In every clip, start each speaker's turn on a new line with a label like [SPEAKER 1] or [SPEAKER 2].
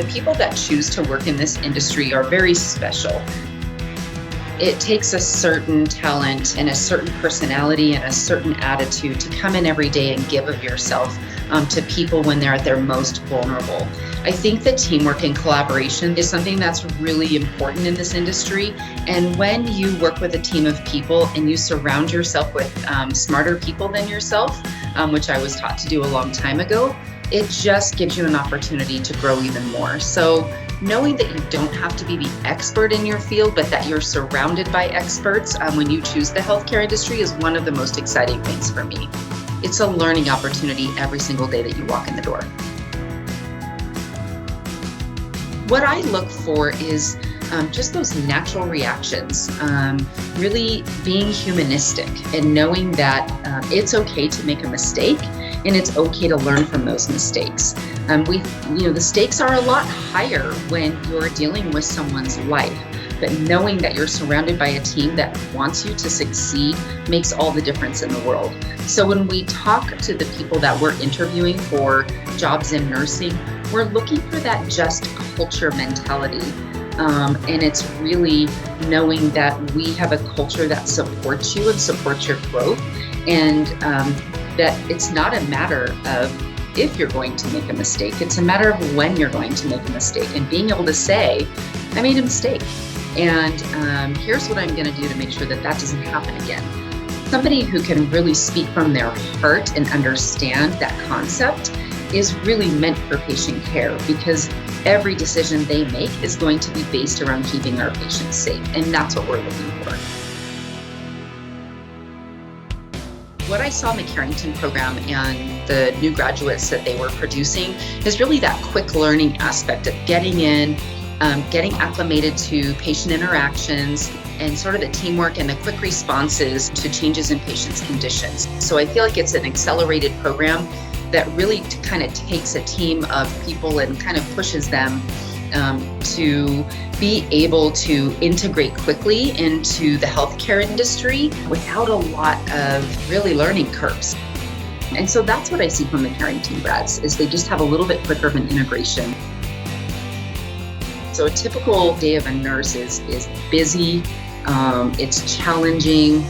[SPEAKER 1] the people that choose to work in this industry are very special. It takes a certain talent and a certain personality and a certain attitude to come in every day and give of yourself to people when they're at their most vulnerable. I think that teamwork and collaboration is something that's really important in this industry. And when you work with a team of people and you surround yourself with smarter people than yourself, which I was taught to do a long time ago, it just gives you an opportunity to grow even more. So knowing that you don't have to be the expert in your field, but that you're surrounded by experts when you choose the healthcare industry is one of the most exciting things for me. It's a learning opportunity every single day that you walk in the door. What I look for is just those natural reactions, really being humanistic and knowing that it's okay to make a mistake and it's okay to learn from those mistakes. The stakes are a lot higher when you're dealing with someone's life, but knowing that you're surrounded by a team that wants you to succeed makes all the difference in the world. So when we talk to the people that we're interviewing for jobs in nursing, we're looking for that just culture mentality. And it's really knowing that we have a culture that supports you and supports your growth, and that it's not a matter of if you're going to make a mistake, it's a matter of when you're going to make a mistake and being able to say, I made a mistake, and here's what I'm going to do to make sure that that doesn't happen again. Somebody who can really speak from their heart and understand that concept is really meant for patient care, because every decision they make is going to be based around keeping our patients safe, and that's what we're looking for. What I saw in the Carrington program and the new graduates that they were producing is really that quick learning aspect of getting in, getting acclimated to patient interactions, and sort of the teamwork and the quick responses to changes in patients' conditions. So I feel like it's an accelerated program that really kind of takes a team of people and kind of pushes them to be able to integrate quickly into the healthcare industry without a lot of really learning curves. And so that's what I see from the Carrington grads, is they just have a little bit quicker of an integration. So a typical day of a nurse is busy, it's challenging,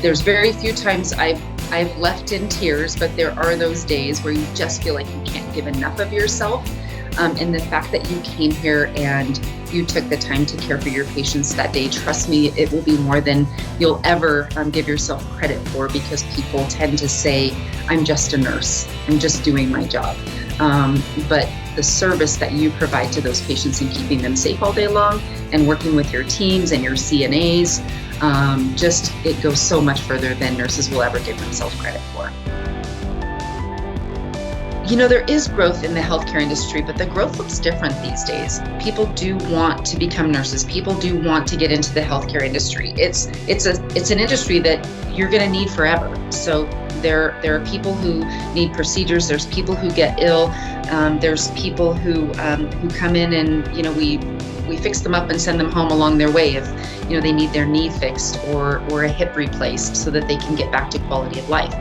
[SPEAKER 1] there's very few times I've left in tears, but there are those days where you just feel like you can't give enough of yourself. And the fact that you came here and you took the time to care for your patients that day, trust me, it will be more than you'll ever give yourself credit for, because people tend to say, I'm just a nurse, I'm just doing my job. But the service that you provide to those patients and keeping them safe all day long and working with your teams and your CNAs, it goes so much further than nurses will ever give themselves credit for. You know, there is growth in the healthcare industry, but the growth looks different these days. People do want to become nurses. People do want to get into the healthcare industry. It's an industry that you're going to need forever. So there are people who need procedures. There's people who get ill. There's people who come in and we fix them up and send them home along their way if they need their knee fixed or a hip replaced so that they can get back to quality of life.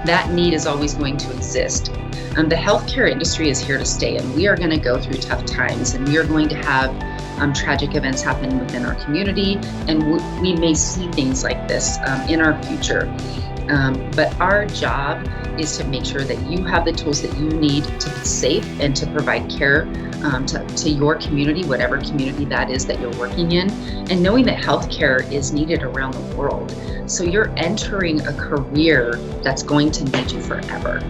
[SPEAKER 1] That need is always going to exist. The healthcare industry is here to stay, and we are going to go through tough times, and we are going to have tragic events happening within our community, and we may see things like this in our future. But our job is to make sure that you have the tools that you need to be safe and to provide care to your community, whatever community that is that you're working in, and knowing that healthcare is needed around the world. So you're entering a career that's going to need you forever.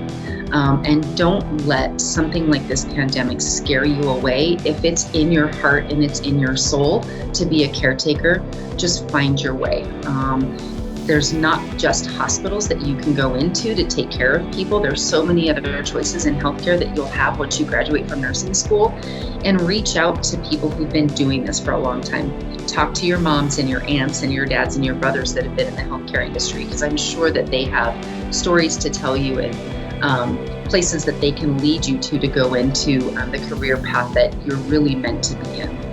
[SPEAKER 1] And don't let something like this pandemic scare you away. If it's in your heart and it's in your soul to be a caretaker, just find your way. There's not just hospitals that you can go into to take care of people. There's so many other choices in healthcare that you'll have once you graduate from nursing school. And reach out to people who've been doing this for a long time. Talk to your moms and your aunts and your dads and your brothers that have been in the healthcare industry, because I'm sure that they have stories to tell you and places that they can lead you to go into the career path that you're really meant to be in.